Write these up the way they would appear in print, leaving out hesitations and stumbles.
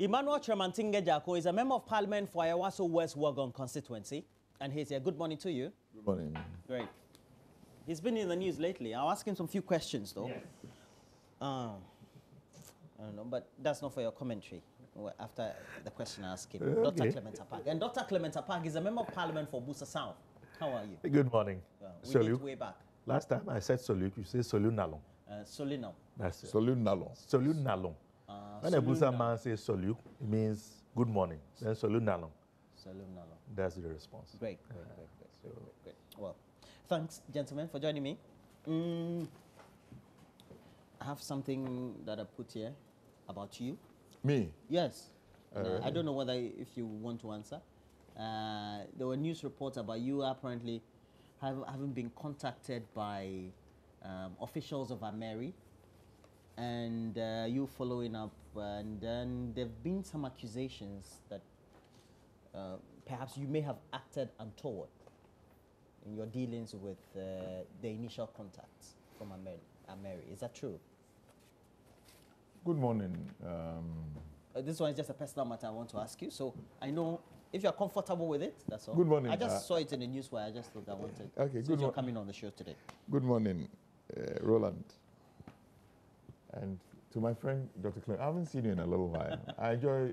Emmanuel Tremantinge Jako is a member of parliament for Ayawaso West Wuogon constituency, and he's here. Good morning to you. Good morning. Great. He's been in the news lately. I'll ask him some few questions, though. Yes. I don't know, but that's not for your commentary. After the question I ask him, Okay. Dr. Clement Apag. And Dr. Clement Apag is a member of parliament for Busa South. How are you? Good morning. We did way back. Last time I said Soluk, you say Solu Nalong. Solino. That's it. Solu Nalong. Solu Nalong. When a Busa man says Soluk, it means good morning. Then Solu Nalong. Solu Nalo. That's the response. Great. Great. Well, thanks, gentlemen, for joining me. I have something that I put here about you. Me? Yes. I don't know whether if you want to answer. There were news reports about you apparently having been contacted by officials of Ameri, and you following up, and then there have been some accusations that perhaps you may have acted untoward in your dealings with the initial contacts from Ameri. Is that true? Good morning. This one is just a personal matter I want to ask you. So I know if you're comfortable with it, that's all. Good morning. I just saw it in the news where I just thought I wanted. Okay, Since you're coming on the show today. Good morning, Roland. And to my friend, Dr. Clement, I haven't seen you in a little while. I enjoy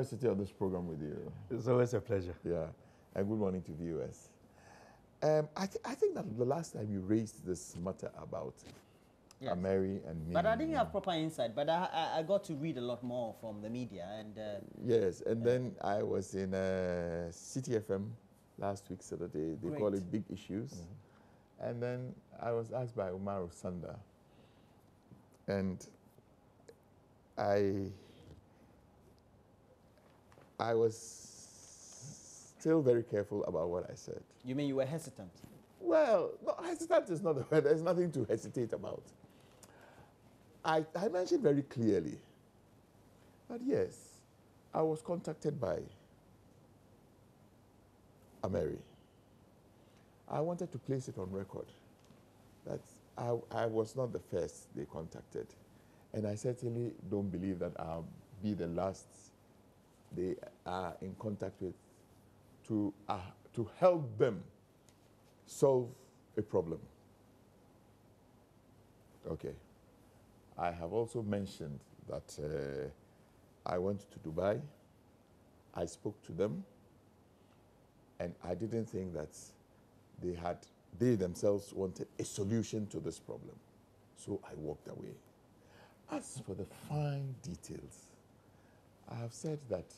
sitting on this program with you. It's always a pleasure. Yeah. And good morning to viewers. I think that the last time you raised this matter about Yes. Ameri and me. But I didn't have proper insight. But I got to read a lot more from the media. And Yes, and then I was in City FM last week, Saturday. They call it Big Issues. And then I was asked by Umar Sanda. And I was still very careful about what I said. You mean you were hesitant? Well, no, hesitant is not the word. There's nothing to hesitate about. I mentioned very clearly that yes, I was contacted by Ameri. I wanted to place it on record that I was not the first they contacted. And I certainly don't believe that I'll be the last they are in contact with to help them solve a problem. Okay. I have also mentioned that I went to Dubai, I spoke to them, and I didn't think that they themselves wanted a solution to this problem. So I walked away. As for the fine details, I have said that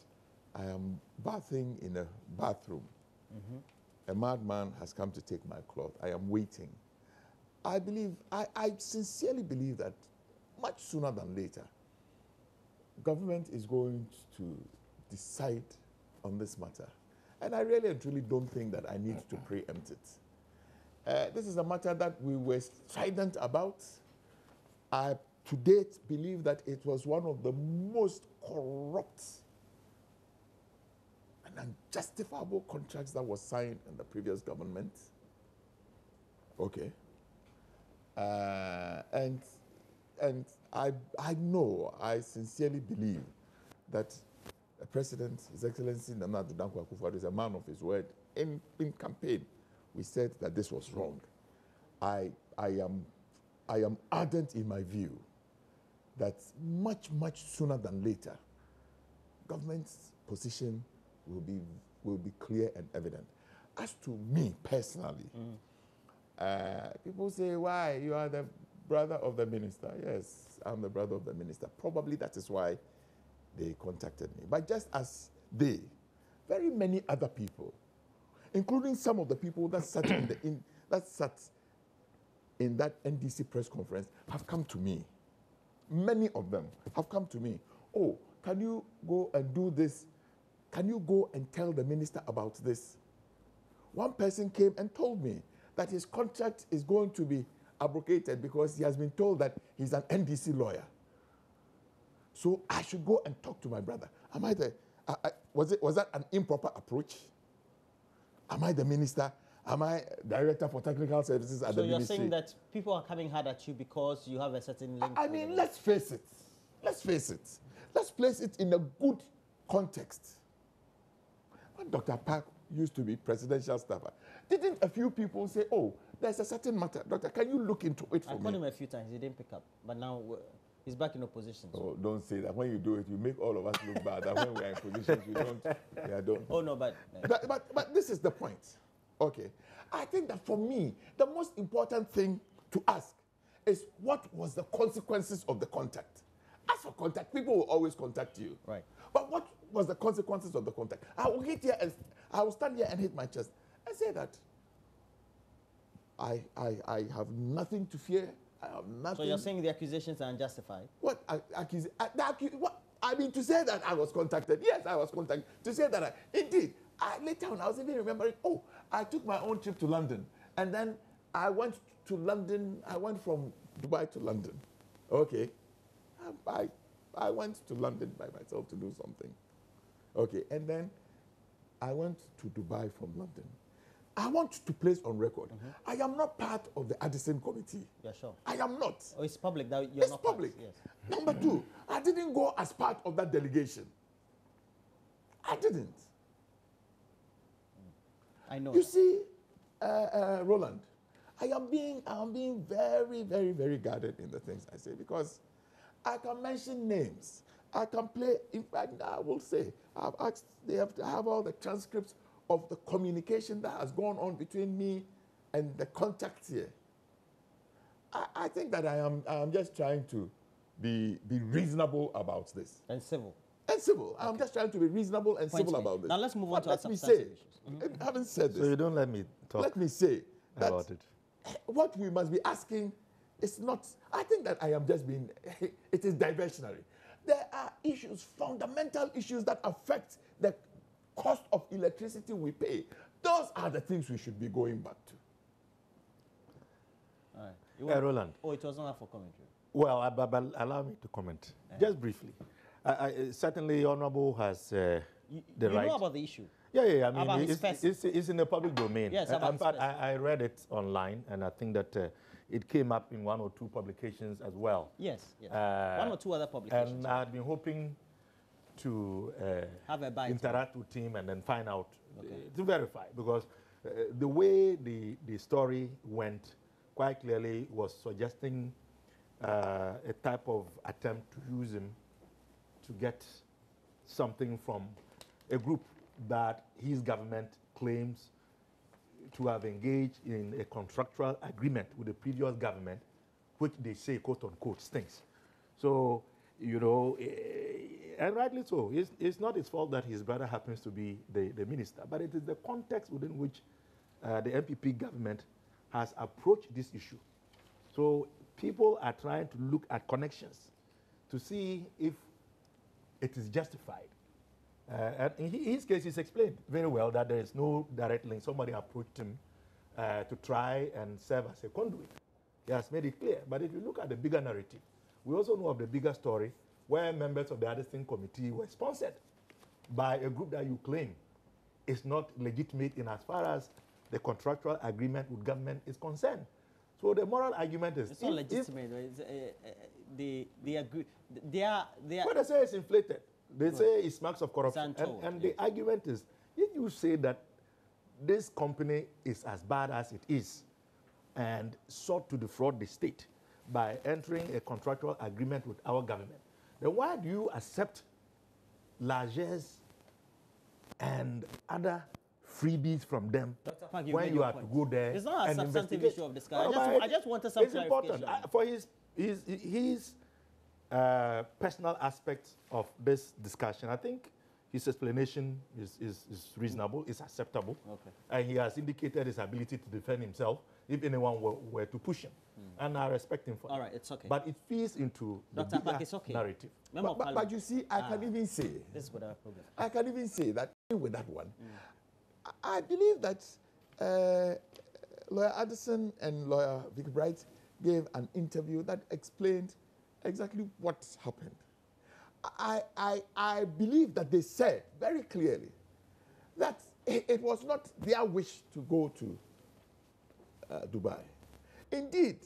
I am bathing in a bathroom. A madman has come to take my cloth. I am waiting. I sincerely believe that much sooner than later, government is going to decide on this matter. And I really and truly don't think that I need to preempt it. This is a matter that we were strident about. I, to date, believe that it was one of the most corrupt and unjustifiable contracts that was signed in the previous government. Okay. And I know, I sincerely believe that the President, His Excellency Nana Addo Dankwa Akufo-Addo, is a man of his word. In campaign, we said that this was wrong. I am ardent in my view that much sooner than later, government's position will be clear and evident. As to me personally, people say, why? You are the brother of the minister. Yes, I'm the brother of the minister. Probably that is why they contacted me. But just as they, very many other people, including some of the people that sat in that NDC press conference, have come to me. Many of them have come to me. Oh, can you go and do this? Can you go and tell the minister about this? One person came and told me that his contract is going to be abrogated because he has been told that he's an NDC lawyer. So I should go and talk to my brother. Am I was that an improper approach? Am I the minister? Am I director for technical services at the ministry? So you're saying that people are coming hard at you because you have a certain link? I mean, let's face it. Let's face it. let's place it in a good context. When Dr. Park used to be presidential staffer, didn't a few people say, oh, there's a certain matter, doctor, can you look into it for me? I called him a few times, he didn't pick up, but now he's back in opposition. So. Oh, don't say that. When you do it, you make all of us look bad. That when we are in positions, we don't. Oh, no, but this is the point. Okay. I think that for me, the most important thing to ask is what was the consequences of the contact? As for contact, people will always contact you. Right. But what was the consequences of the contact? I will hit here and I will stand here and hit my chest and say that I have nothing to fear. I have nothing. So you're saying the accusations are unjustified? What what? I mean, to say that I was contacted. Yes, I was contacted. To say that indeed. Later on, I was even remembering, oh, I took my own trip to London. And then I went to London. I went from Dubai to London. Okay. I went to London by myself to do something. Okay. And then I went to Dubai from London. I want to place on record, I am not part of the Addison committee. Yeah, sure. I am not. Oh, it's public that you're not public. Part, yes. Number two, I didn't go as part of that delegation. I didn't. I know. You see, Roland, I am being very, very, very guarded in the things I say because I can mention names. I can play. In fact, I will say I've asked. They have to have all the transcripts of the communication that has gone on between me and the contacts here. I think that I am just trying to be reasonable about this. And civil. And civil. Okay. I'm just trying to be reasonable and civil about this. Now let's move on to our substantive issues. Having said this, so you don't let me talk. Let me say that about it. What we must be asking is not. I think that I am just being. It is diversionary. There are issues, fundamental issues that affect the cost of electricity we pay. Those are the things we should be going back to. All right. Roland. Oh, it was not for commentary. Well, but allow me to comment just briefly. Certainly, Honourable has the right. You know about the issue? Yeah. I mean, it's in the public domain. Yes, in fact, I read it online, and I think that it came up in one or two publications as well. Yes. One or two other publications. And I've been hoping to interact with him and then find out, to verify, because the way the story went quite clearly was suggesting a type of attempt to use him to get something from a group that his government claims to have engaged in a contractual agreement with the previous government, which they say, quote unquote, stinks. So, you know, and rightly so. It's not his fault that his brother happens to be the minister, but it is the context within which the MPP government has approached this issue. So people are trying to look at connections to see if it is justified. And in his case, he's explained very well that there is no direct link. Somebody approached him to try and serve as a conduit. He has made it clear. But if you look at the bigger narrative, we also know of the bigger story where members of the Addison committee were sponsored by a group that you claim is not legitimate in as far as the contractual agreement with government is concerned. So the moral argument is... It's not legitimate. They agree. They are... Well, they say it's inflated. They say it's marks of corruption. And the argument is, if you say that this company is as bad as it is and sought to defraud the state by entering a contractual agreement with our government, then why do you accept largesse and other freebies from them when you have to go there? It's not a substantive issue of discussion. I just wanted some clarification. It's important. For his personal aspects of this discussion, I think his explanation is reasonable, is acceptable. Okay. And he has indicated his ability to defend himself if anyone were to push him. And I respect him for that. All right, it's okay. But it feeds into the bigger narrative. But you see, I can even say... This is what our problem. I can even say that with that one, I believe that Lawyer Addison and Lawyer Vic Bright gave an interview that explained exactly what happened. I believe that they said very clearly that it was not their wish to go to Dubai. Indeed,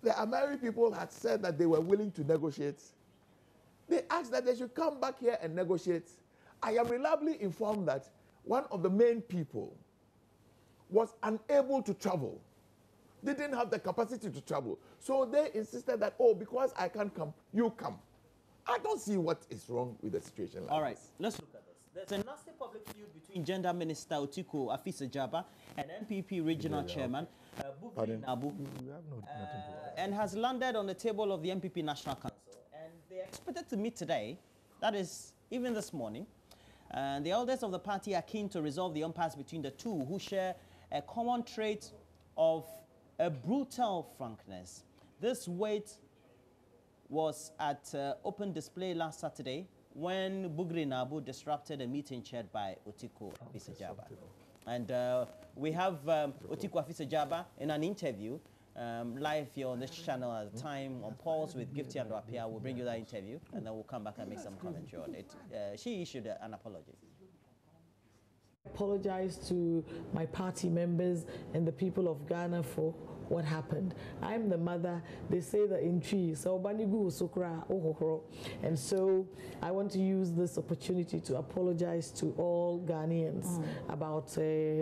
the Ameri people had said that they were willing to negotiate They asked that they should come back here and negotiate. I am reliably informed that one of the main people was unable to travel. They didn't have the capacity to travel. So they insisted that, oh, because I can't come, you come. I don't see what is wrong with the situation like All right, this. let's look at this. There's a nasty public feud between Gender Minister Otiko Afisa-Jaba and NPP Regional Chairman Bugri Nabu, and has landed on the table of the NPP National Council. And they're expected to meet today, that is, even this morning. And the elders of the party are keen to resolve the impasse between the two, who share a common trait of a brutal frankness. This weight was at open display last Saturday when Bugri Nabu disrupted a meeting chaired by Otiko Afisa-Jaba. And we have Otiko Afisa-Jaba in an interview live here on this channel at the time on Pulse with Gifty and Wapia. We'll bring you that interview and then we'll come back and make some commentary on it. She issued an apology. Apologize to my party members and the people of Ghana for what happened. I'm the mother. They say that in tree, so banigu sukra ohohoro. And so I want to use this opportunity to apologize to all Ghanaians about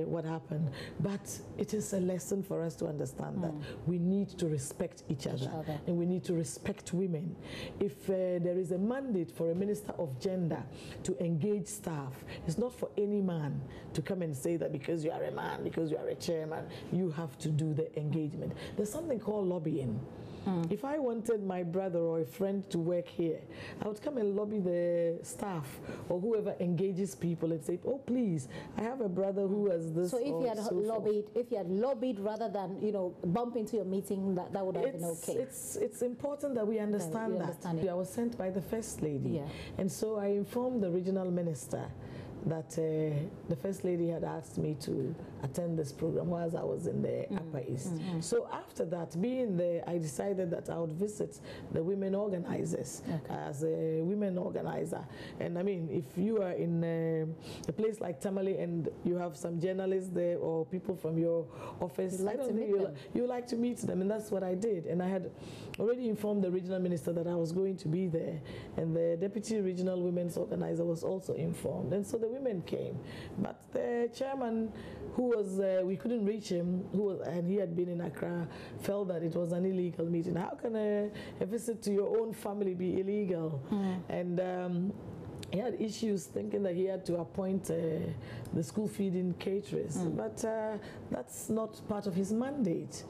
what happened. But it is a lesson for us to understand that we need to respect each other and we need to respect women. If there is a mandate for a minister of gender to engage staff, it's not for any man to come and say that because you are a man, because you are a chairman, you have to do the engagement. There's something called lobbying. If I wanted my brother or a friend to work here, I would come and lobby the staff or whoever engages people and say, oh, please, I have a brother who has this. So if you had lobbied rather than, you know, bump into your meeting, that would have been okay. It's important that we understand that. I was sent by the First Lady. And so I informed the regional minister that the First Lady had asked me to attend this program whilst I was in the Upper East. So after that, being there, I decided that I would visit the women organizers as a women organizer. And I mean, if you are in a place like Tamale and you have some journalists there or people from your office, I don't think you like to meet them, and that's what I did. And I had already informed the regional minister that I was going to be there, and the deputy regional women's organizer was also informed. And so the women came, but the chairman, who was we couldn't reach him, and he had been in Accra, felt that it was an illegal meeting. How can a visit to your own family be illegal? And he had issues thinking that he had to appoint the school feeding caterers, but that's not part of his mandate.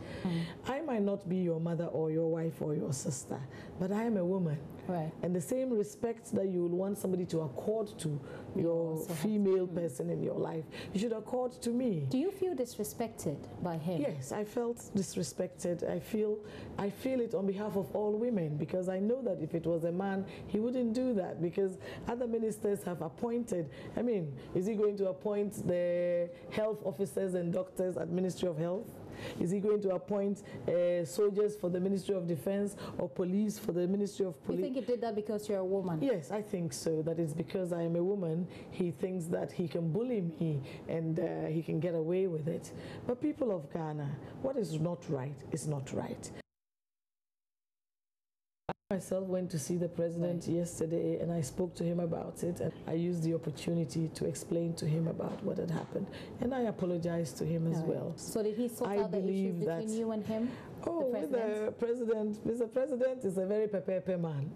I might not be your mother or your wife or your sister, but I am a woman. Right. And the same respect that you would want somebody to accord to your female person in your life, you should accord to me. Do you feel disrespected by him? Yes, I felt disrespected. I feel it on behalf of all women, because I know that if it was a man, he wouldn't do that, because other ministers have appointed. I mean, is he going to appoint the health officers and doctors at Ministry of Health? Is he going to appoint soldiers for the Ministry of Defense or police for the Ministry of Police? You think he did that because you're a woman? Yes, I think so. That it's because I am a woman. He thinks that he can bully me and he can get away with it. But people of Ghana, what is not right is not right. I myself went to see the president yesterday and I spoke to him about it, and I used the opportunity to explain to him about what had happened, and I apologized to him as well. So did he sort out the issues between you and him? Oh, the president, Mr. President is a very pepe man.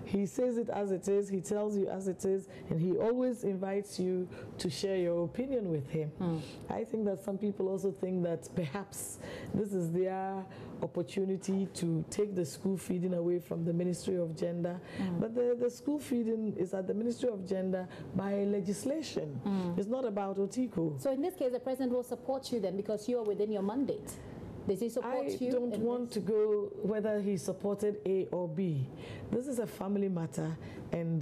He says it as it is, he tells you as it is, and he always invites you to share your opinion with him. I think that some people also think that perhaps this is their opportunity to take the school feeding away from the Ministry of Gender. But the school feeding is at the Ministry of Gender by legislation. It's not about Otiko. So in this case, the president will support you then because you are within your mandate. Does he support you? I don't want to go whether he supported A or B. This is a family matter, and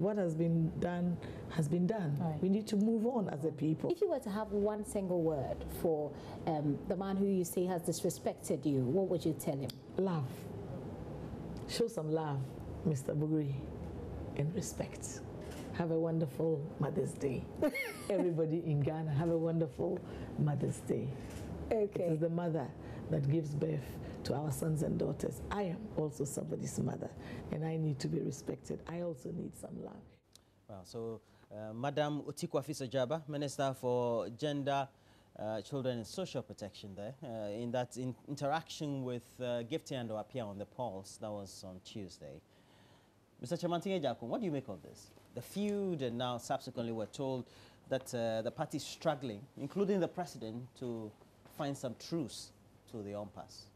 what has been done has been done. We need to move on as a people. If you were to have one single word for the man who you say has disrespected you, what would you tell him? Love. Show some love, Mr. Bugri, and respect. Have a wonderful Mother's Day. Everybody in Ghana, have a wonderful Mother's Day. Okay. It is the mother that gives birth to our sons and daughters. I am also somebody's mother, and I need to be respected. I also need some love. Wow. So, Madam Otikwa Fisa-Jaba, Minister for Gender, Children and Social Protection there, in that interaction with Gifty and Apia on the polls, that was on Tuesday. Mr. Chamantinge Jakun, what do you make of this? The feud, and now subsequently we're told that the party is struggling, including the president, to find some truce to the impasse.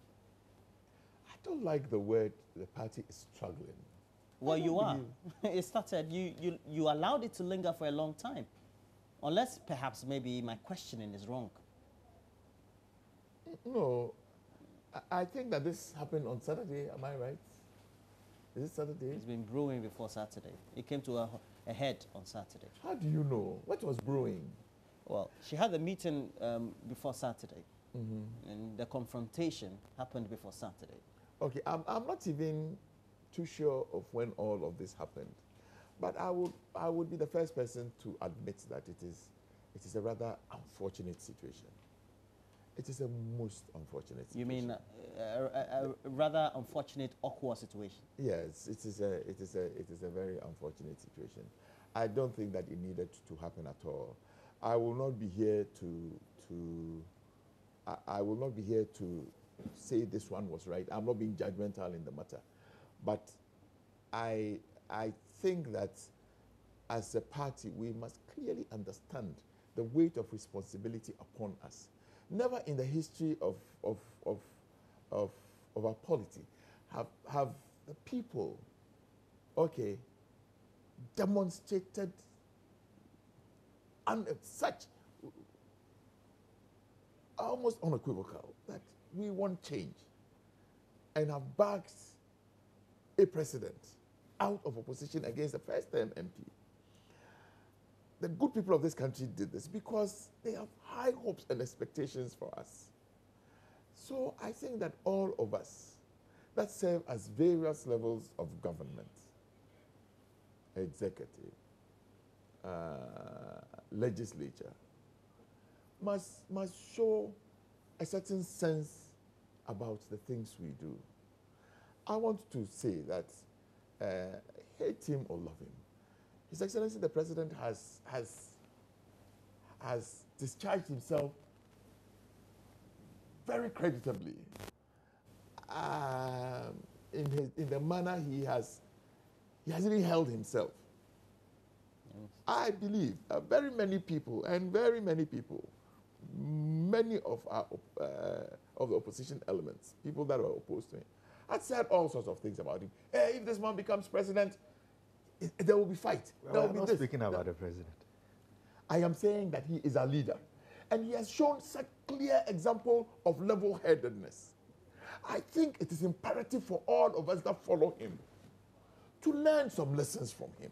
I don't like the word the party is struggling. Well, you are. It started, you allowed it to linger for a long time. Unless perhaps maybe my questioning is wrong. No, I think that this happened on Saturday, am I right? Is it Saturday? It's been brewing before Saturday. It came to a head on Saturday. How do you know? What was brewing? Well, she had a meeting before Saturday. And the confrontation happened before Saturday. Okay, I'm not even too sure of when all of this happened. But I would be the first person to admit that it is a rather unfortunate situation. It is a most unfortunate situation. You mean a rather unfortunate, awkward situation? Yes, it is a very unfortunate situation. I don't think that it needed to happen at all. I will not be here to say this one was right. I'm not being judgmental in the matter, but I think that as a party, we must clearly understand the weight of responsibility upon us. Never in the history of our polity have the people, okay, demonstrated such almost unequivocal that we want change and have backed a president out of opposition against a first-term MP. The good people of this country did this because they have high hopes and expectations for us. So I think that all of us that serve as various levels of government, executive, legislature, must show a certain sense about the things we do. I want to say that hate him or love him, His Excellency the President has discharged himself very creditably in the manner he has even held himself. Yes. I believe very many people, many of the opposition elements, people that were opposed to him, had said all sorts of things about him. Hey, if this man becomes president, there will be fight. Well, I'm not speaking about the president. I am saying that he is a leader. And he has shown such clear example of level-headedness. I think it is imperative for all of us that follow him to learn some lessons from him.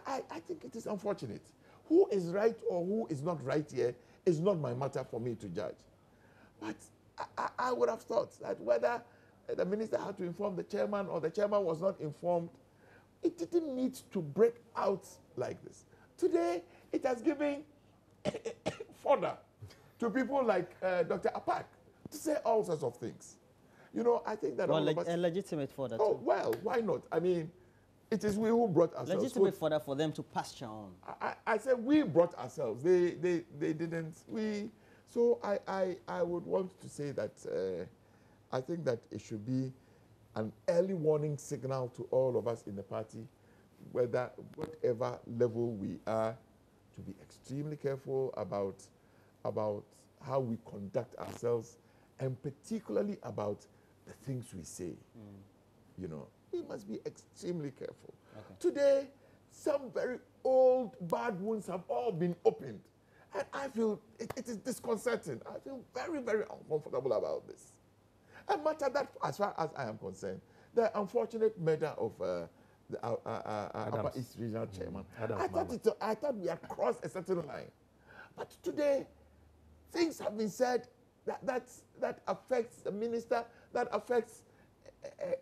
I think it is unfortunate. Who is right or who is not right here is not my matter for me to judge. But I would have thought that whether the minister had to inform the chairman or the chairman was not informed, it didn't need to break out like this. Today, it has given fodder to people like Dr. Apak to say all sorts of things. You know, I think that all of us... a legitimate fodder Oh, too. well, why not? I mean, it is we who brought ourselves. Legitimate fodder for them to pasture on. I said we brought ourselves. They didn't. So I would want to say that I think that it should be an early warning signal to all of us in the party, whatever level we are, to be extremely careful about how we conduct ourselves, and particularly about the things we say. You know, we must be extremely careful. Okay. Today, some very old bad wounds have all been opened. And I feel it is disconcerting. I feel very, very uncomfortable about this. A matter that, as far as I am concerned, the unfortunate murder of the Upper East Regional Chairman, I thought we had crossed a certain line. But today, things have been said that affects the minister, that affects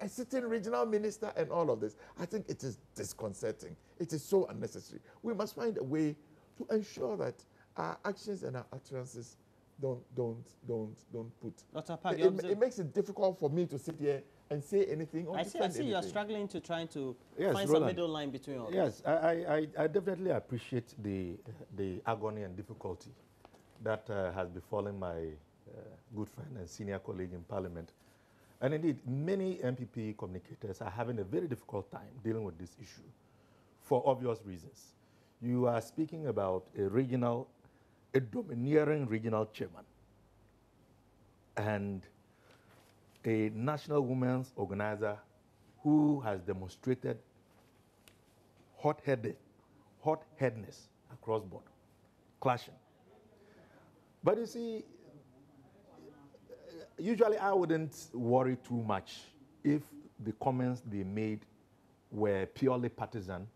a sitting regional minister and all of this. I think it is disconcerting. It is so unnecessary. We must find a way to ensure that our actions and our utterances put. Dr. Park, It makes it difficult for me to sit here and say anything or I see you are struggling to trying to find some middle line between all. Yes, I definitely appreciate the agony and difficulty that has befallen my good friend and senior colleague in Parliament. And indeed, many MPP communicators are having a very difficult time dealing with this issue for obvious reasons. You are speaking about a domineering regional chairman and a national women's organizer who has demonstrated hot-headedness across board, clashing. But you see, usually I wouldn't worry too much if the comments they made were purely partisan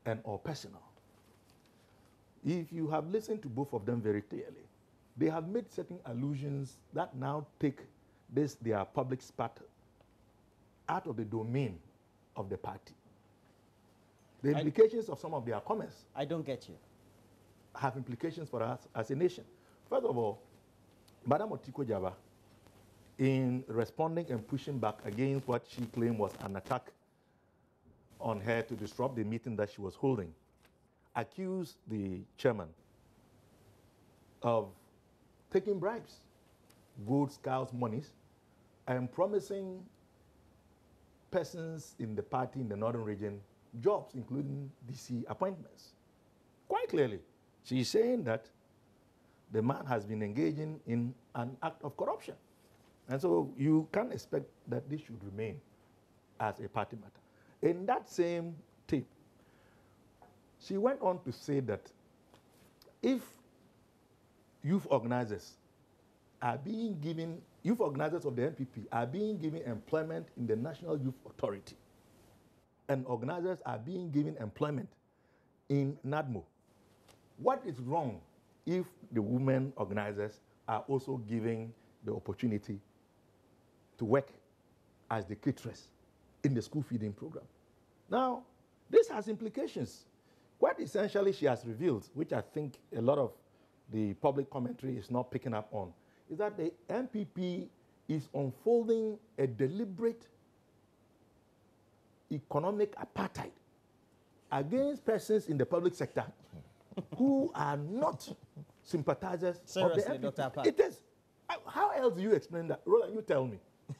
and or personal. If you have listened to both of them very clearly, they have made certain allusions that now take their public spat out of the domain of the party. The implications of some of their comments, I don't get you, have implications for us as a nation. First of all, Madam Otiko Jaba, in responding and pushing back against what she claimed was an attack on her to disrupt the meeting that she was holding, accused the chairman of taking bribes, gold scouts monies, and promising persons in the party in the northern region jobs, including DC appointments. Quite clearly, she's saying that the man has been engaging in an act of corruption. And so you can't expect that this should remain as a party matter. In that same tape, she went on to say that if youth organizers of the NPP are being given employment in the National Youth Authority, and organizers are being given employment in NADMO, what is wrong if the women organizers are also given the opportunity to work as the caterers in the school feeding program? Now, this has implications. What essentially she has revealed, which I think a lot of the public commentary is not picking up on, is that the NPP is unfolding a deliberate economic apartheid against persons in the public sector who are not sympathizers of the NPP. Dr. Park. It is. How else do you explain that? Roland, you tell me.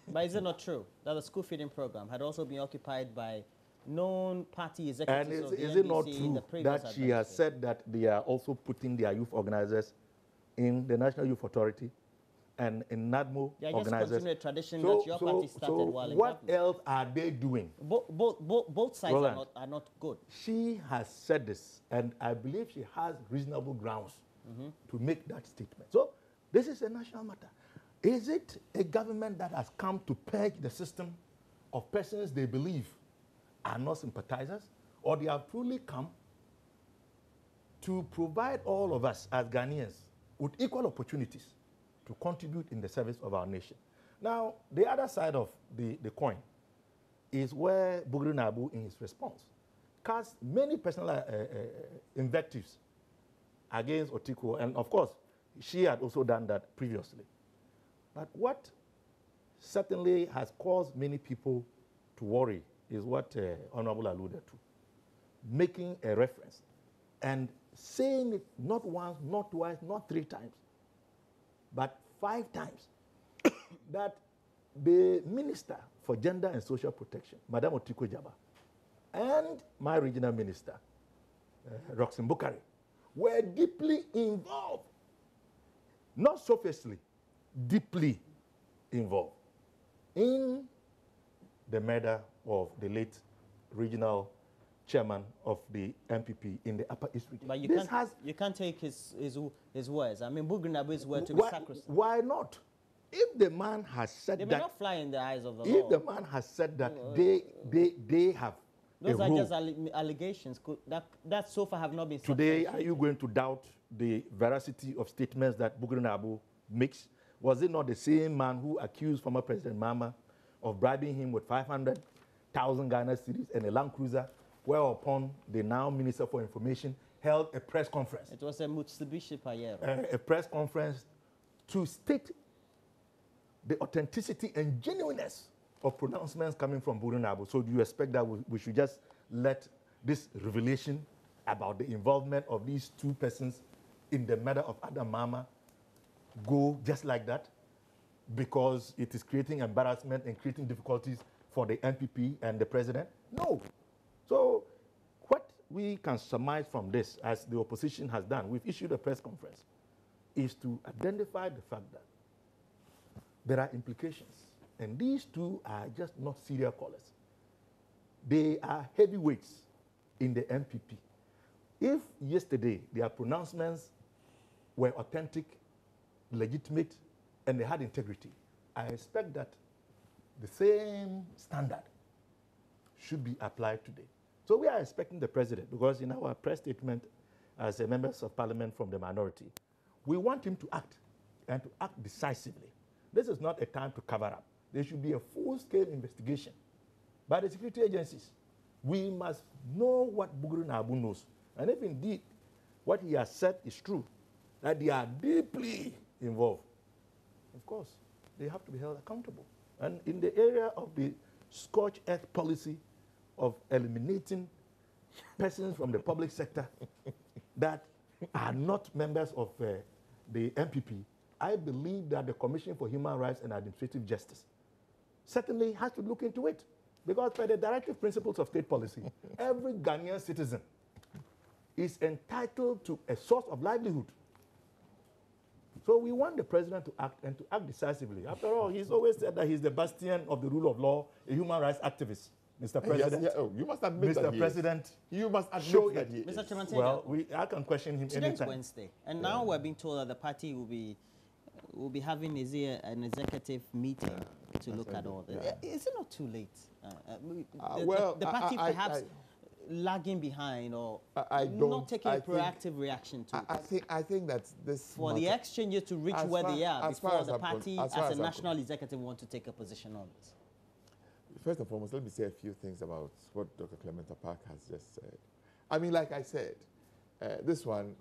But is it not true that the school feeding program had also been occupied by known party executives and of the is it not NDC in the true previous that she has said that they are also putting their youth organizers in the National Youth Authority and in NADMO organizers? Just continue a tradition that your party started while in what government. else are they doing? Both sides Roland, are not good. She has said this, and I believe she has reasonable grounds to make that statement. So this is a national matter. Is it a government that has come to purge the system of persons they believe are not sympathizers, or they have truly come to provide all of us as Ghanaians with equal opportunities to contribute in the service of our nation? Now, the other side of the coin is where Bugri Nabu, in his response, cast many personal invectives against Otiko, and of course, she had also done that previously. But what certainly has caused many people to worry is what Honorable alluded to, making a reference and saying it not once, not twice, not 3 times, but 5 times, that the Minister for Gender and Social Protection, Madam Otiko Jaba, and my regional minister, Roxanne Bukari, were deeply involved, not surfacely, deeply involved in the murder of the late regional chairman of the MPP in the Upper East region. But you can't take his words. I mean, Bugri Nabu's word to be sacrosanct. Why not? If the man has said that... They may not fly in the eyes of the law. law. If the man has said that they have Those are just allegations that so far have not been Today, are you going to doubt the veracity of statements that Bugri Nabu makes? Was it not the same man who accused former President Mahama of bribing him with 500,000 Ghana cedis and a Land Cruiser, whereupon the now Minister for Information held a press conference? It was a Mitsubishi Pajero. A press conference to state the authenticity and genuineness of pronouncements coming from Burunabo. So do you expect that we should just let this revelation about the involvement of these two persons in the murder of Adam Mama go just like that? Because it is creating embarrassment and creating difficulties for the NPP and the president? No. So what we can surmise from this, as the opposition has done, we've issued a press conference, is to identify the fact that there are implications. And these two are just not serial callers. They are heavyweights in the NPP. If yesterday their pronouncements were authentic, legitimate, and they had integrity, I expect that the same standard should be applied today. So we are expecting the president, because in our press statement as a members of parliament from the minority, we want him to act, and to act decisively. This is not a time to cover up. There should be a full-scale investigation by the security agencies. We must know what Buguru Nabu knows. And if indeed what he has said is true, that they are deeply involved, of course, they have to be held accountable. And in the area of the scorched earth policy of eliminating persons from the public sector that are not members of the NPP, I believe that the Commission for Human Rights and Administrative Justice certainly has to look into it. Because by the directive principles of state policy, every Ghanaian citizen is entitled to a source of livelihood. So we want the president to act, and to act decisively. After all, he's always said that he's the bastion of the rule of law, a human rights activist. Mr. President, yes, yeah. You must admit that Mr. President, you must admit that he is. Mr. Chairman, well, I can question him today's anytime. Wednesday, and now we're being told that the party will be having an executive meeting to look at all this. Yeah. Is it not too late? The party perhaps lagging behind, or not taking a proactive reaction to it? I think that this for the exchanges to reach where they are before the party as a national executive want to take a position on it. First and foremost, let me say a few things about what Dr. Clementa Park has just said. I mean, like I said, this one,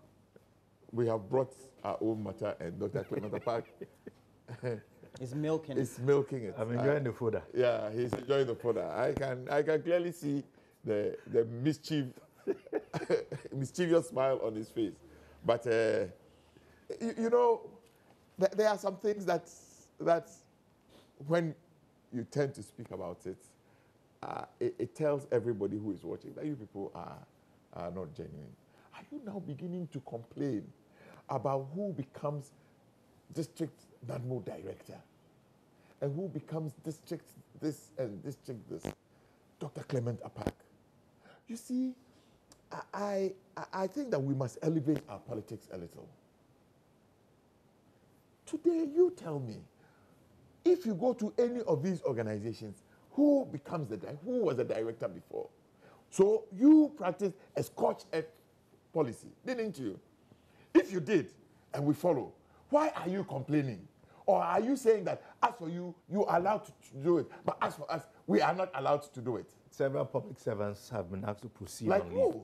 we have brought our own matter, and Dr. Clementa Park is milking it. I'm enjoying the fodder. Yeah, he's enjoying the fodder. I can clearly see the mischievous smile on his face. But you know, there are some things that when you tend to speak about it, it tells everybody who is watching that you people are not genuine. Are you now beginning to complain about who becomes district NADMO director and who becomes district this and district this? Dr. Clement Apak. You see, I think that we must elevate our politics a little. Today, you tell me, if you go to any of these organizations, who becomes who was the director before? So you practice a scorched earth policy, didn't you? If you did, and we follow, why are you complaining? Or are you saying that as for you, you are allowed to do it, but as for us, we are not allowed to do it? Several public servants have been asked to proceed like on who? leave.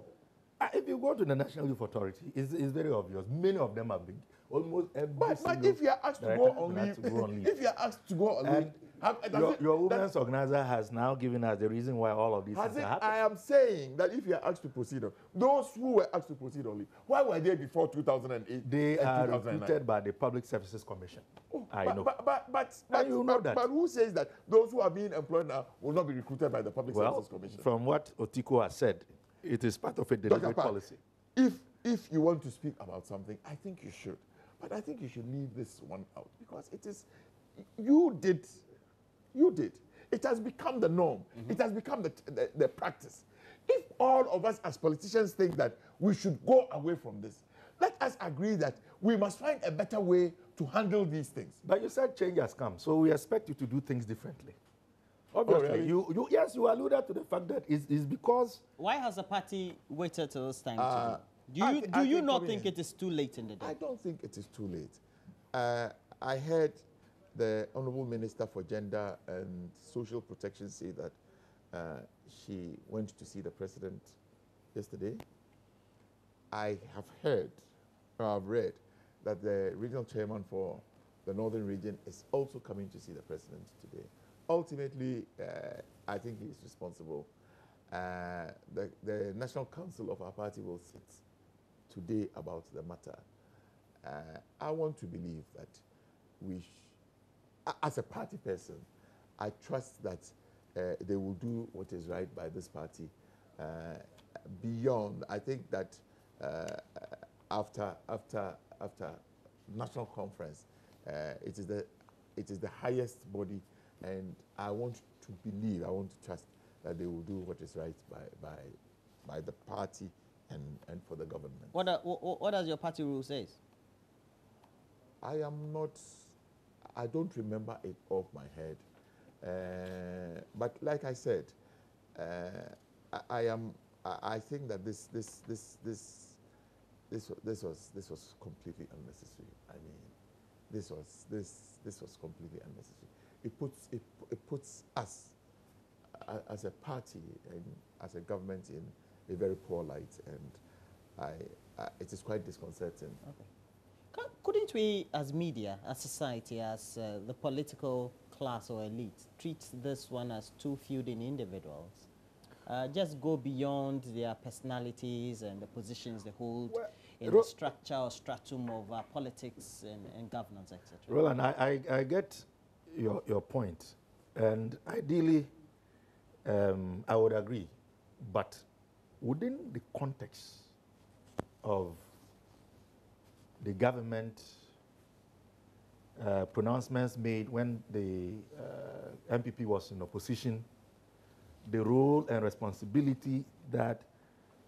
If you go to the National Youth Authority, it's very obvious. Many of them have been, almost every But if you are asked to go on leave, if you are asked to go on leave, your women's organizer has now given us the reason why all of these things are happening. I am saying that if you are asked to proceed on, those who were asked to proceed on leave, why were they before 2008? They are recruited by the Public Services Commission. I know. But you know that. But who says that those who are being employed now will not be recruited by the Public Services Commission? From what Otiko has said, it is part of a deliberate policy. If you want to speak about something, I think you should. But I think you should leave this one out, because it is, you did. It has become the norm. Mm-hmm. It has become the practice. If all of us as politicians think that we should go away from this, let us agree that we must find a better way to handle these things. But you said change has come, so we expect you to do things differently. Obviously, oh, really? yes, you alluded to the fact that it's because... Why has the party waited till this time? Do you not think it is too late in the day? I don't think it is too late. I heard the Honorable Minister for Gender and Social Protection say that she went to see the President yesterday. I have heard, or I've read, that the regional chairman for the northern region is also coming to see the president today. Ultimately, I think he is responsible. The National Council of our party will sit today about the matter. I want to believe that as a party person, I trust that they will do what is right by this party. Beyond, I think that after national conference, it is the highest body, and I want to believe, I want to trust that they will do what is right by the party and for the government. What does your party rule say? I don't remember it off my head. But like I said, I think that this was completely unnecessary. I mean, this was completely unnecessary. It puts us as a party and as a government in a very poor light, and it is quite disconcerting. Okay. Couldn't we, as media, as society, as the political class or elite, treat this one as two feuding individuals? Just go beyond their personalities and the positions they hold in the structure or stratum of politics and governance, etc. Well, and I get your point, and ideally, I would agree, but within the context of the government pronouncements made when the MPP was in opposition, the role and responsibility that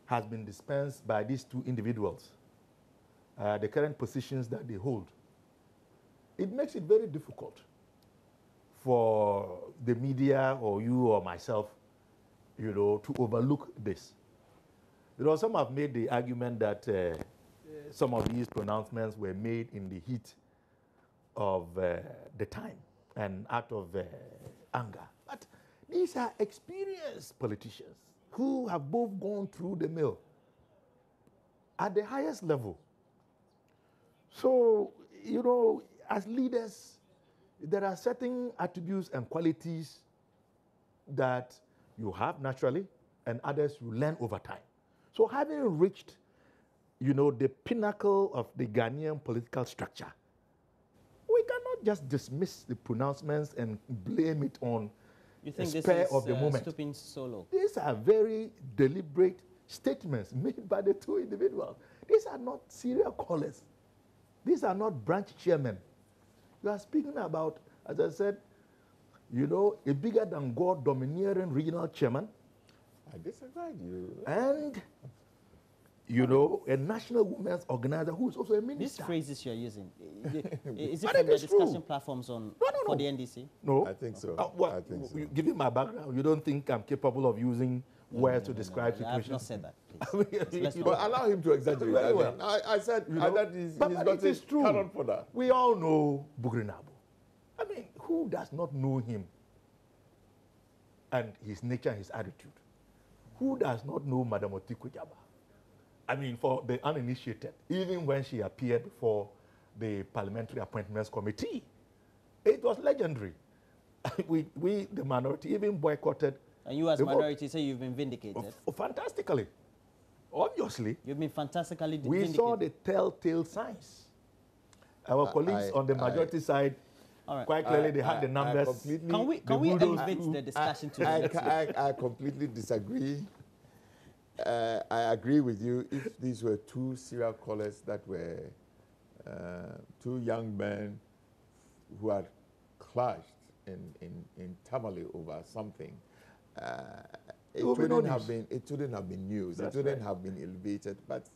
has been dispensed by these two individuals, the current positions that they hold, it makes it very difficult for the media or you or myself, to overlook this. Some have made the argument that some of these pronouncements were made in the heat of the time and out of anger. But these are experienced politicians who have both gone through the mill at the highest level. So, as leaders, there are certain attributes and qualities that you have naturally and others you learn over time. So having reached, the pinnacle of the Ghanaian political structure, we cannot just dismiss the pronouncements and blame it on the spur of the moment. Stooping solo? These are very deliberate statements made by the two individuals. These are not serial callers. These are not branch chairmen. You are speaking about, as I said, a bigger than God domineering regional chairman. I disagree with you. And, a national women's organizer who is also a minister. These phrases you're using, is it from the discussion platforms for the NDC? No. I think so. I think so. Given my background, you don't think I'm capable of using words to describe situations? I have not said that, please. But allow him to exaggerate. Very well. I said that he's not a canon for that. We all know Bugrinabo. I mean, who does not know him and his nature and his attitude? Who does not know Madam Otiku Jaba? I mean, for the uninitiated, even when she appeared before the Parliamentary Appointments Committee, it was legendary. we, the minority, even boycotted. And you as minority say you've been vindicated? Fantastically. Obviously. You've been fantastically vindicated. We saw the telltale signs. Our colleagues on the majority side, quite clearly they had the numbers. Can we elevate the discussion to the next level? I completely disagree. I agree with you. If these were two serial callers that were two young men who had clashed in Tamale over something, it wouldn't have been news. That's it wouldn't have been elevated. But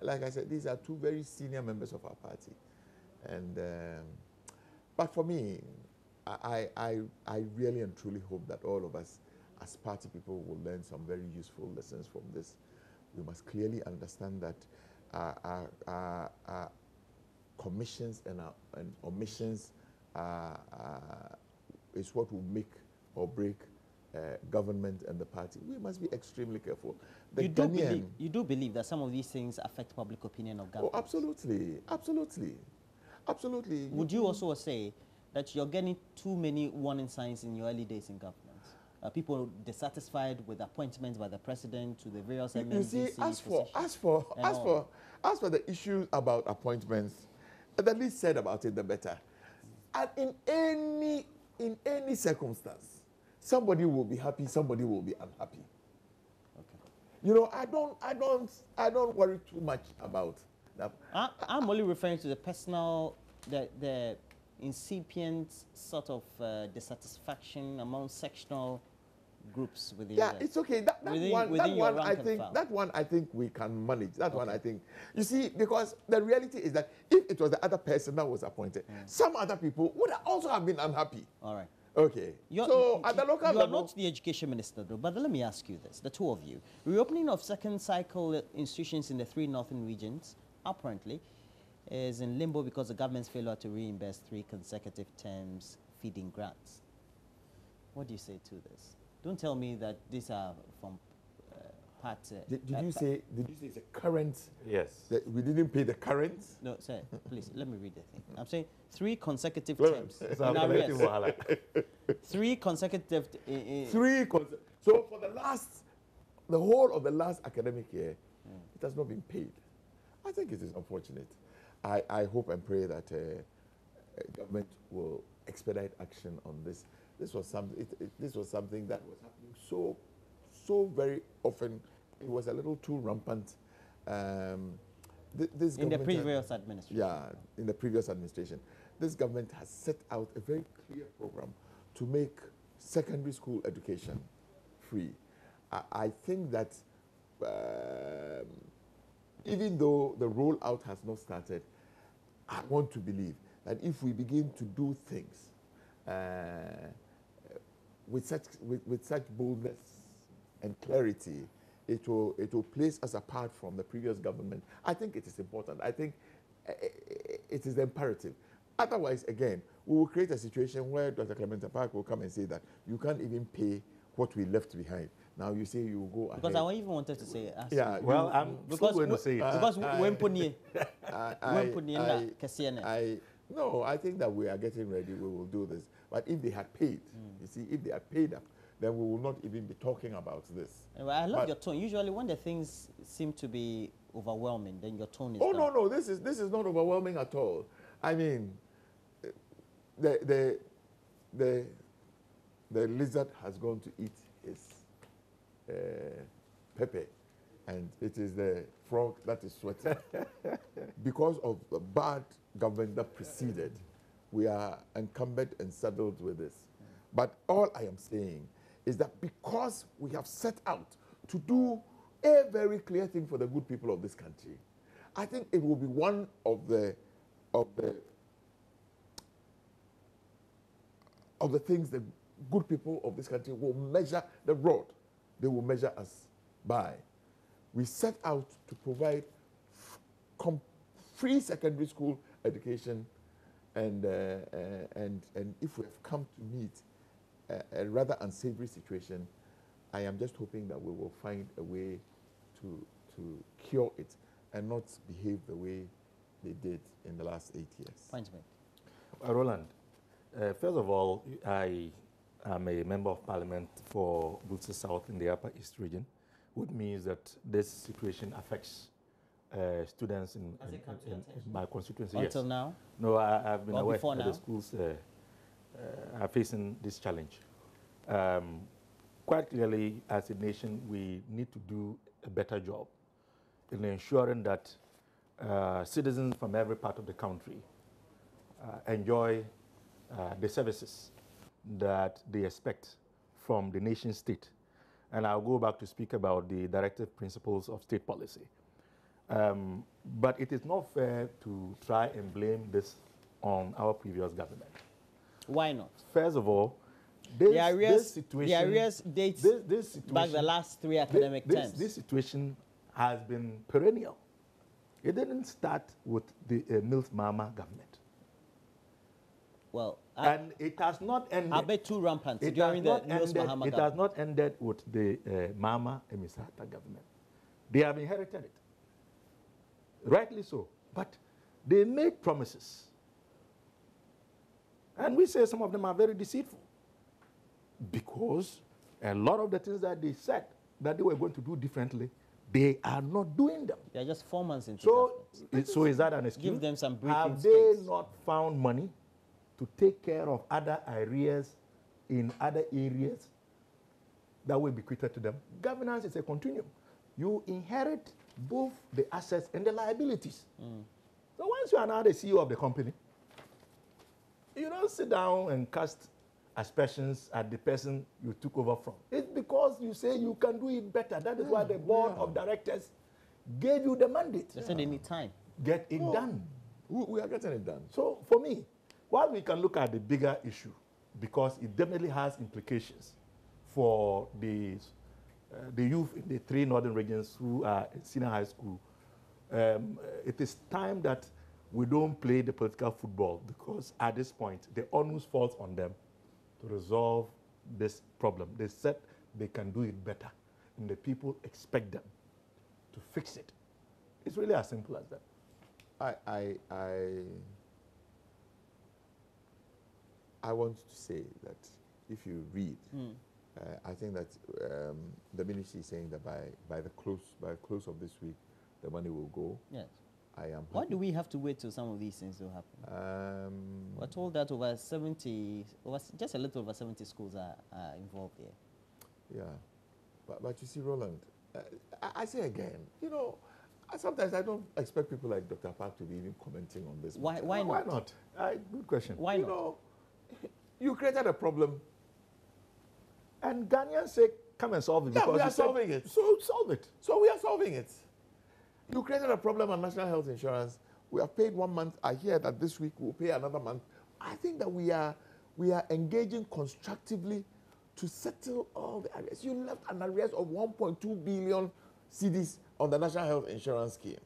like I said, these are two very senior members of our party, and but for me, I really and truly hope that all of us, as party people, will learn some very useful lessons from this. We must clearly understand that our commissions and omissions is what will make or break government and the party. We must be extremely careful. You do believe that some of these things affect public opinion of government? Oh, absolutely, absolutely. Absolutely. Would you also say that you're getting too many warning signs in your early days in government? People dissatisfied with appointments by the president to the various MNDC You see, as for the issues about appointments, the least said about it, the better. And in any circumstance, somebody will be happy, somebody will be unhappy. Okay. You know, I don't worry too much about that. I'm only referring to the personal, the incipient sort of dissatisfaction among sectional groups within. Yeah, it's okay. That one I think we can manage. That okay. one I think. You see, because the reality is that if it was the other person that was appointed, some other people would also have been unhappy. All right. Okay. So at the local level, you are not the education minister, though. But let me ask you this: the two of you, reopening of second cycle institutions in the 3 northern regions apparently is in limbo because the government's failure to reimburse 3 consecutive terms feeding grants. What do you say to this? Don't tell me that these are from part. Did you say it's a current? Yes. That we didn't pay the current? No, sir. Please let me read the thing. I'm saying 3 consecutive terms. In arrears. 3 consecutive. So for the whole of the last academic year, it has not been paid. I think it is unfortunate. I hope and pray that government will expedite action on this. This was something that was happening so very often. It was a little too rampant. This in the previous administration. Yeah, in the previous administration. This government has set out a very clear program to make secondary school education free. I think that even though the rollout has not started, I want to believe that if we begin to do things with such boldness and clarity, it will place us apart from the previous government. I think it is important. I think it is imperative. Otherwise, again, we will create a situation where Dr. Clement Park will come and say that you can't even pay what we left behind. Now you say you will go ahead. Because I even wanted to say. Yeah. Well, I'm still going to say it. Because no, I think that we are getting ready. We will do this. But if they had paid, you see, if they had paid up, then we will not even be talking about this. Anyway, I love your tone. Usually, when the things seem to be overwhelming, then your tone is. Oh down. no, this is not overwhelming at all. I mean, the lizard has gone to eat his pepper, and it is the frog that is sweating. Because of the bad government that preceded, we are encumbered and saddled with this. But all I am saying is that because we have set out to do a very clear thing for the good people of this country, I think it will be one of the things the good people of this country will measure the rod. They will measure us by. We set out to provide free secondary school education, and if we have come to meet a rather unsavory situation, I am just hoping that we will find a way to cure it and not behave the way they did in the last 8 years. Point Roland, first of all, I am a member of parliament for Butser South in the Upper East region, which means that this situation affects students in my constituency. Until now? No, I've been aware that now? the schools are facing this challenge. Quite clearly, as a nation, we need to do a better job in ensuring that citizens from every part of the country enjoy the services that they expect from the nation state. And I'll go back to speak about the directive principles of state policy. But it is not fair to try and blame this on our previous government. Why not? First of all, the arrears dates back the last 3 academic terms. This situation has been perennial. It didn't start with the Mills Mama government. Well, and it has not ended. I bet too rampant during the Mills Mahama government. It has not ended with the Mama Emisata government. They have inherited it. Rightly so. But they made promises And we say some of them are very deceitful because a lot of the things that they said that they were going to do differently, they are not doing them. They're just 4 months into government. So is that an excuse? Give them some breathing Have space. they not found money to take care of other arrears in other areas that will be bequeathed to them? Governance is a continuum. You inherit both the assets and the liabilities. So once you are now the CEO of the company, you don't sit down and cast aspersions at the person you took over from. It's because you say you can do it better. That is why the board of directors gave you the mandate. They said they need time. Get it done. We are getting it done. So for me, while we can look at the bigger issue, because it definitely has implications for the youth in the 3 northern regions who are in senior high school, it is time that we don't play the political football, because at this point, the onus falls on them to resolve this problem. They said they can do it better, and the people expect them to fix it. It's really as simple as that. I want to say that if you read, I think that the ministry is saying that by the close of this week, the money will go. Yes. I am happy. Why do we have to wait till some of these things will happen? We're told that just a little over 70 schools are involved here. Yeah, but you see, Roland, I say again, you know, sometimes I don't expect people like Dr. Park to be even commenting on this. Why not? Why not? Good question. Why not? Know, you created a problem. And Ghanaians say, come and solve it. Yeah, because we are solving it. So solve it. So we are solving it. You created a problem on national health insurance. We have paid 1 month. I hear that this week we'll pay another month. I think that we are engaging constructively to settle all the arrears. You left an arrears of 1.2 billion cedis on the national health insurance scheme.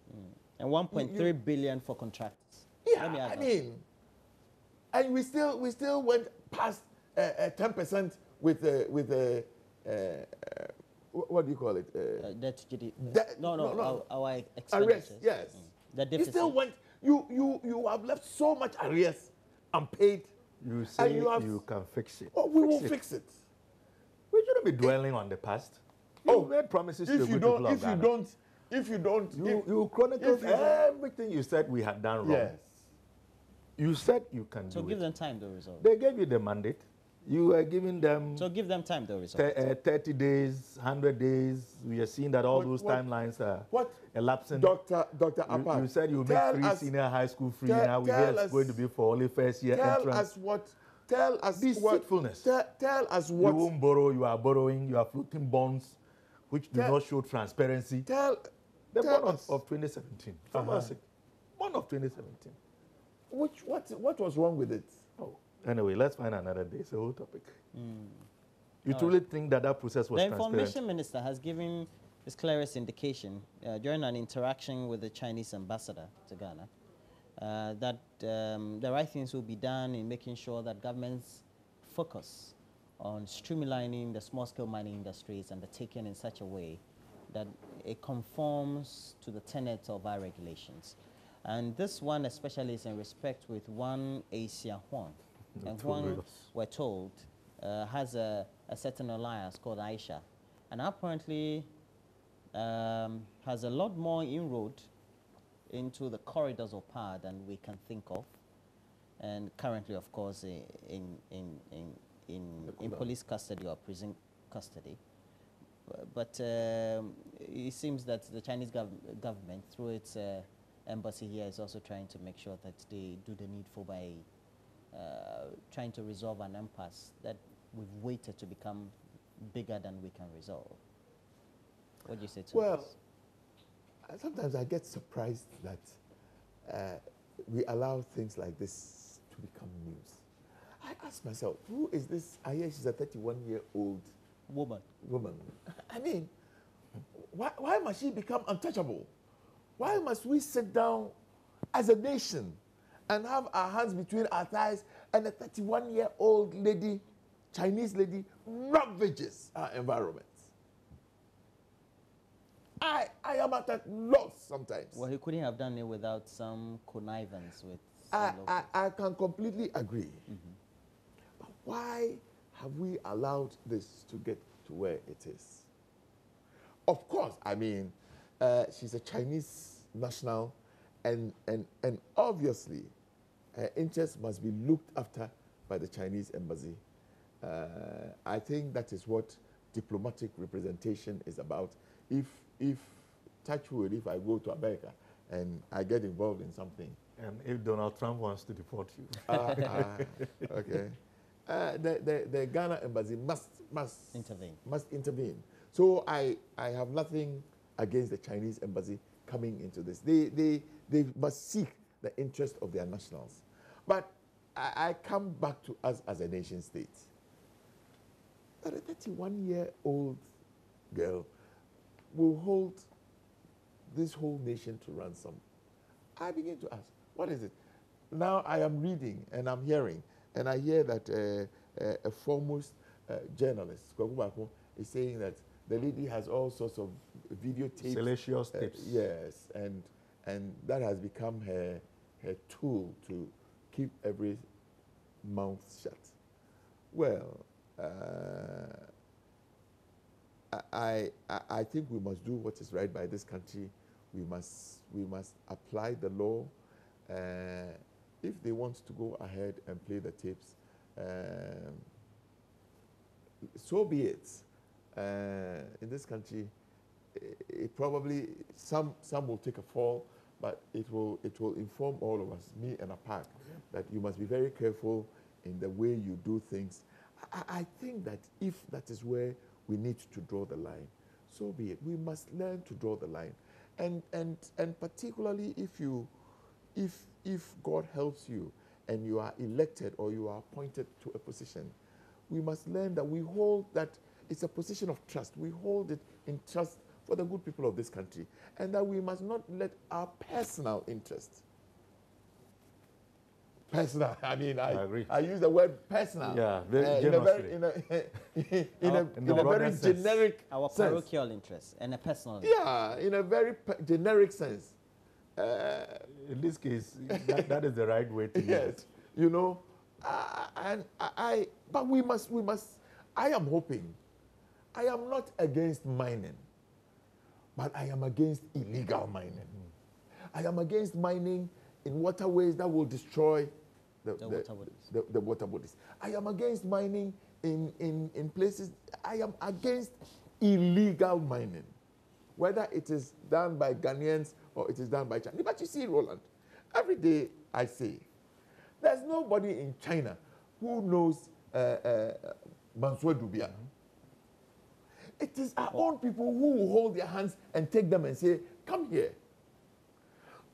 And 1.3 billion for contractors. Yeah, I mean, and we still went past 10% with what do you call it? Debt to GDP. No. Our expenditures. Arrears, yes. The deficit. You still went. You have left so much arrears unpaid. You say you can fix it. Oh, we will fix it. We shouldn't be dwelling on the past. You made promises to the people of Ghana. If you don't, you chronicled everything you said we had done wrong. Yes. You said you can do it. So give them time to resolve. They gave you the mandate. You were giving them... So give them time to resolve. 30 days, 100 days. We are seeing that all those timelines are elapsing. Dr. Apart, you said you make free senior high school free. Now we hear it's going to be for only first year entrance. Tell us deceitfulness. Tell us what. You won't borrow, you are borrowing, you are floating bonds which do not show transparency. The bond of 2017. For God's sake. Bond of 2017. What was wrong with it? Oh. Anyway, let's find another day. It's a whole topic. You truly think that process was transparent? The information minister has given his clearest indication during an interaction with the Chinese ambassador to Ghana that the right things will be done in making sure that governments focus on streamlining the small-scale mining industries and the taking in such a way that it conforms to the tenets of our regulations. And this one especially is in respect with one Asia Huang. And Huang, we're told, has a certain alliance called Aisha. And apparently has a lot more inroad into the corridors of power than we can think of. And currently, of course, in police custody or prison custody. But it seems that the Chinese government, through its embassy here, is also trying to make sure that they do the needful by trying to resolve an impasse that we've waited to become bigger than we can resolve. What do you say to this? Well, sometimes I get surprised that we allow things like this to become news. I ask myself, who is this? I hear she's a 31-year-old woman. I mean, why must she become untouchable? Why must we sit down as a nation and have our hands between our thighs and a 31-year-old lady, Chinese lady, ravages our environment? I am at a loss sometimes. Well, he couldn't have done it without some connivance with... I can completely agree. why have we allowed this to get to where it is? Of course, I mean, she's a Chinese national, and obviously, her interests must be looked after by the Chinese embassy. I think that is what diplomatic representation is about. If touch wood, if I go to America and I get involved in something, and if Donald Trump wants to deport you, okay, the Ghana embassy must intervene. So I have nothing against the Chinese embassy coming into this. They must seek the interest of their nationals. But I come back to us as a nation state. That a 31-year-old girl will hold this whole nation to ransom. I begin to ask, what is it? Now I am reading and I'm hearing, and I hear that a foremost journalist, Kwaku, is saying that the lady has all sorts of videotapes. Salacious tapes. Yes, and that has become her tool to keep every mouth shut. Well, I think we must do what is right by this country. We must apply the law. If they want to go ahead and play the tapes, so be it. In this country, it probably some will take a fall, but it will inform all of us, me and Apak, that you must be very careful in the way you do things. I think that if that is where we need to draw the line, so be it. We must learn to draw the line, and particularly if God helps you and you are elected or you are appointed to a position, we must learn that we hold that it's a position of trust. We hold it in trust for the good people of this country, and that we must not let our personal interest. Personal. I mean, I agree. I use the word personal. Yeah, very generously. In a very generic our sense. parochial interest and a personal interest. Yeah, in a very generic sense. In this case, that is the right way to use it. You know, but we must. I am hoping. I am not against mining, but I am against illegal mining. I am against mining in waterways that will destroy the water bodies. I am against mining in places. I am against illegal mining, whether it is done by Ghanaians or it is done by China. But you see, Roland, every day I say, there's nobody in China who knows Mansour Dubia. It is our own people who will hold their hands and take them and say, come here.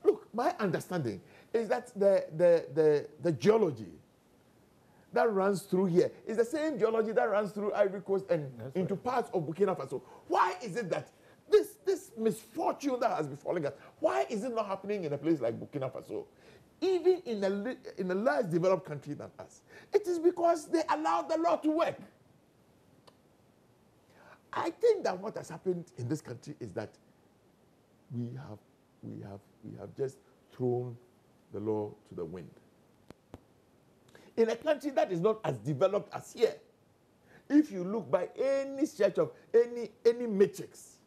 Look, my understanding is that the geology that runs through here is the same geology that runs through Ivory Coast and into parts of Burkina Faso. Why is it that this misfortune that has befallen us, why is it not happening in a place like Burkina Faso? Even in a less developed country than us. It is because they allow the law to work. I think that what has happened in this country is that we have just thrown the law to the wind. In a country that is not as developed as here, if you look by any stretch of any matrix,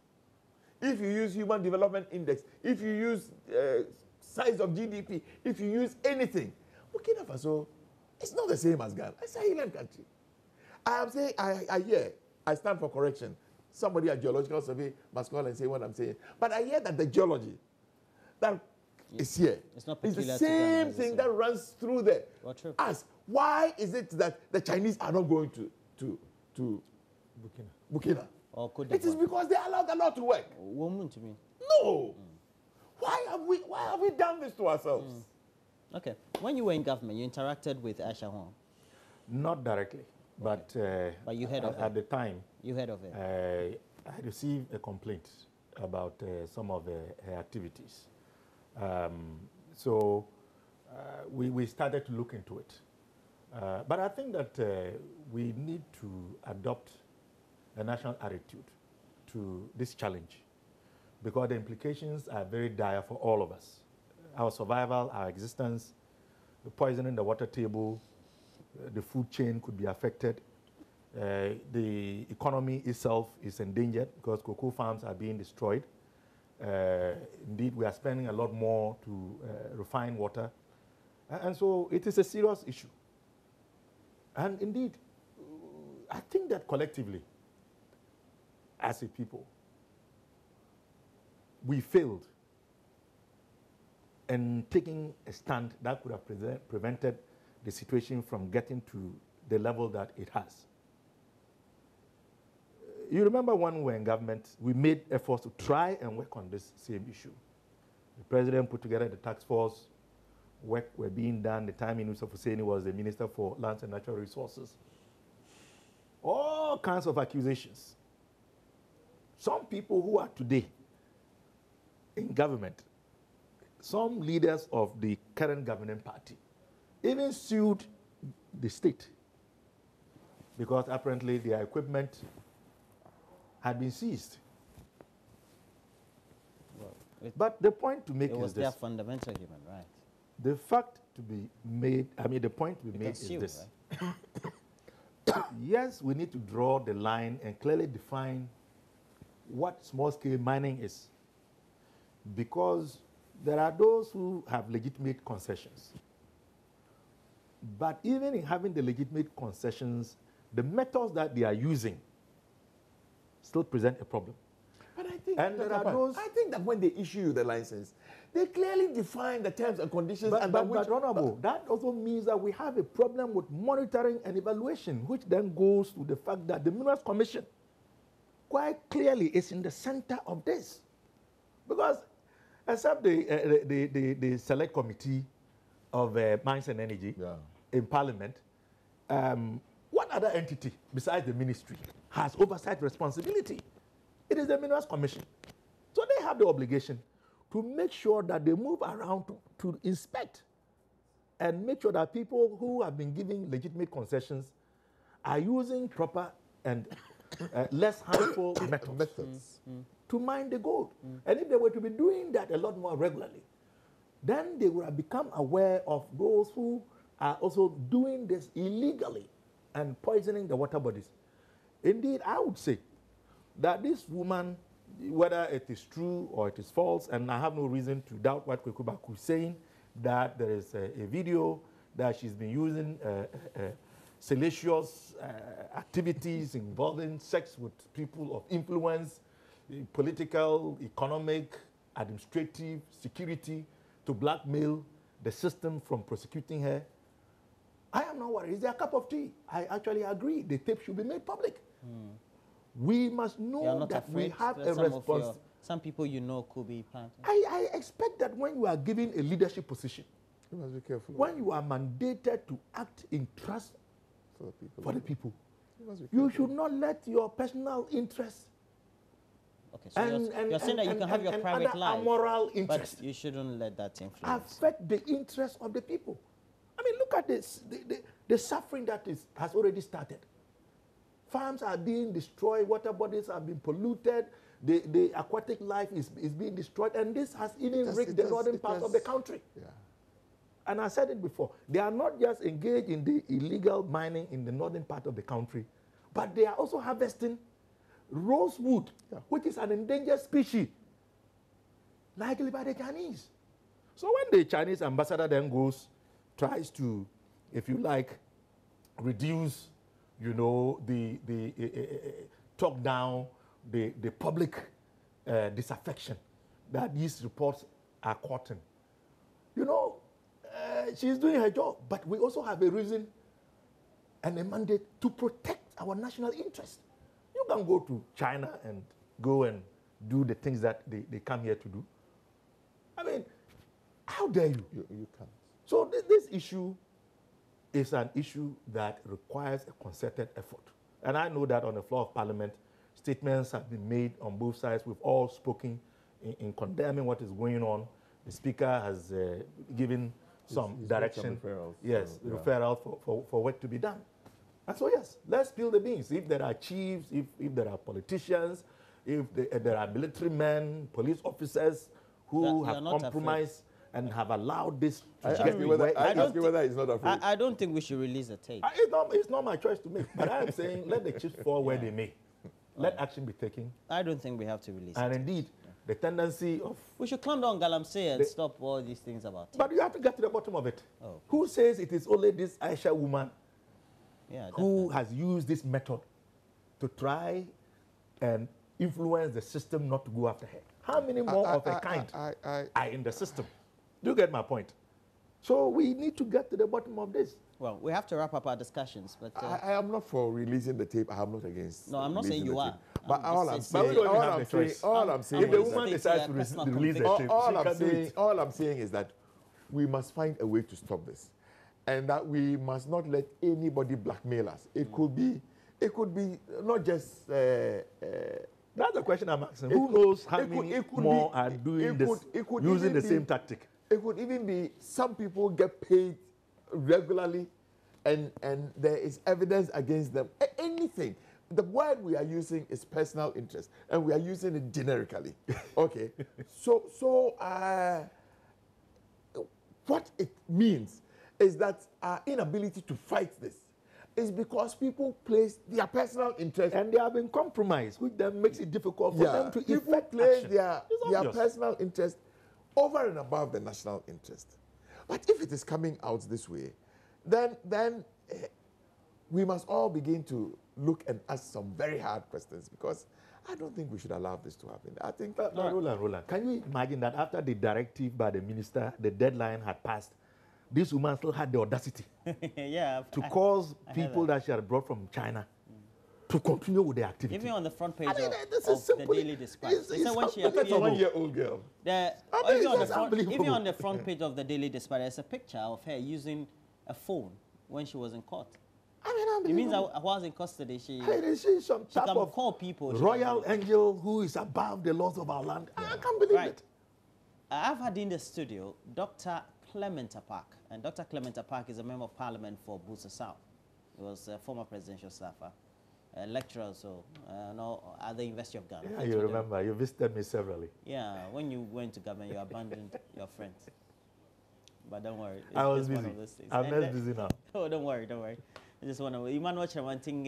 if you use Human Development Index, if you use size of GDP, if you use anything, Burkina Faso is not the same as Ghana. It's a Highland country. I am saying, I stand for correction. Somebody at Geological Survey must call and say what I'm saying. But I hear that the geology that is here is the same thing that runs through there. Ask, why is it that the Chinese are not going to Burkina? It is because they allowed the law to work. No. Why have we done this to ourselves? Okay. When you were in government, you interacted with Aisha Huang? Not directly, but you heard of it? At the time, you heard of it? I received a complaint about some of her activities. So we started to look into it. But I think that we need to adopt a national attitude to this challenge, because the implications are very dire for all of us. Our survival, our existence, the poisoning the water table, the food chain could be affected. The economy itself is endangered because cocoa farms are being destroyed. Indeed, we are spending a lot more to refine water. And so it is a serious issue. And indeed, I think that collectively, as a people, we failed in taking a stand that could have prevented the situation from getting to the level that it has. You remember when we were in government, we made efforts to try and work on this same issue. The president put together the task force, work were being done. The time Yusuf Husseini was the Minister for Lands and Natural Resources. All kinds of accusations. Some people who are today in government, some leaders of the current governing party, even sued the state because apparently their equipment had been seized. Well, but the point to make is this. It was their fundamental human right. The fact to be made, I mean, the point to be made is this. Right? Yes, we need to draw the line and clearly define what small-scale mining is, because there are those who have legitimate concessions. But even in having the legitimate concessions, the methods that they are using still present a problem. But I think, and there are those, I think that when they issue the license, they clearly define the terms and conditions. But Honorable, that also means that we have a problem with monitoring and evaluation, which then goes to the fact that the Minerals Commission quite clearly is in the center of this. Because except the select committee of Mines and Energy in Parliament, what other entity besides the ministry has oversight responsibility? It is the Minerals Commission. So they have the obligation to make sure that they move around to inspect and make sure that people who have been giving legitimate concessions are using proper and less harmful methods to mine the gold. And if they were to be doing that a lot more regularly, then they would have become aware of those who are also doing this illegally and poisoning the water bodies. Indeed, I would say that this woman, whether it is true or it is false, and I have no reason to doubt what Kwekubaku is saying, that there is a video that she's been using salacious activities involving sex with people of influence, political, economic, administrative, security, to blackmail the system from prosecuting her. I am not worried. It's their cup of tea. I actually agree. The tape should be made public. We must know that we have a response. Some people you know could be part of. I expect that when you are given a leadership position, you must be careful. When you are mandated to act in trust for the people, you should not let your personal interests so you're saying that you can have your private life, moral interest, but you shouldn't let that influence affect the interests of the people. I mean, look at this, the suffering that has already started. Farms are being destroyed, water bodies are being polluted, the aquatic life is being destroyed, and this has even reached the northern part of the country. Yeah. And I said it before, they are not just engaged in the illegal mining in the northern part of the country, but they are also harvesting rosewood, which is an endangered species, likely by the Chinese. So when the Chinese ambassador then tries to, if you like, reduce, you know, talk down the public disaffection that these reports are courting. You know, she's doing her job, but we also have a reason and a mandate to protect our national interest. You can go to China and go and do the things that they come here to do. I mean, how dare you? You can't. So this issue is an issue that requires a concerted effort. And I know that on the floor of Parliament, statements have been made on both sides. We've all spoken in condemning what is going on. The Speaker has given some direction. Referrals, yes, referral for work to be done. And so, yes, let's spill the beans. If there are chiefs, if there are politicians, if there are military men, police officers who have compromised and have allowed this to I get ask you whether he's not afraid. I don't think we should release the tape. It's not my choice to make, but I am saying let the chips fall where they may. Let action be taken. I don't think we have to release it. And indeed, the tendency of... We should clamp down Galamsey and stop all these things about it. But you have to get to the bottom of it. Oh. Who says it is only this Aisha woman who definitely has used this method to try and influence the system not to go after her? How many more of a kind are in the system? Do you get my point? So we need to get to the bottom of this. Well, we have to wrap up our discussions, but... I am not for releasing the tape. I am not against. No, I'm not saying you are. But all I'm saying, if the woman decides to release the tape, all I'm saying is that we must find a way to stop this, and that we must not let anybody blackmail us. It could be not just. That's the question I'm asking. Who knows how many more are doing this, using the same tactic? It could even be some people get paid regularly, and there is evidence against them. Anything. The word we are using is personal interest, and we are using it generically. Okay. So what it means is that our inability to fight this is because people place their personal interest, and they have been compromised, which then makes it difficult for them to effect place action. their personal interest over and above the national interest. But if it is coming out this way, then we must all begin to look and ask some very hard questions, because I don't think we should allow this to happen. I think... Roland, can you imagine that after the directive by the minister, the deadline had passed, this woman still had the audacity to cause people that she had brought from China to continue with the activity? Even on the front page of the Daily Dispatch. They said when she appeared... That's a 1-year-old girl. Even on the front page of the Daily Dispatch, there's a picture of her using a phone when she was in court. It means that while in custody, she some type can of call people. Royal angel who is above the laws of our land. I can't believe it. I've had in the studio Dr. Clement Apak. And Dr. Clement Apak is a member of parliament for Busa South. He was a former presidential staffer, a lecturer also, at the University of Ghana. Yeah, you remember. You visited me severally. Yeah, when you went to government, you abandoned your friends. But don't worry. I was busy. I'm less busy now. Oh, don't worry. I just want to... Emmanuel Chamanting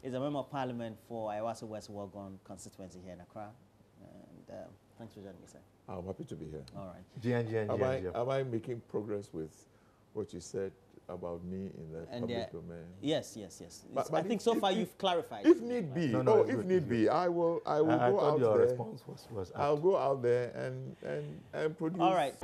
is a member of parliament for Iwasu West Wagon constituency here in Accra. And thanks for joining me, sir. I'm happy to be here. All right. Am I making progress with what you said about me in the public domain? Yes. But I think so far you've clarified. If need be, if need be, I will go out there. Response was I'll go out there and produce. All right.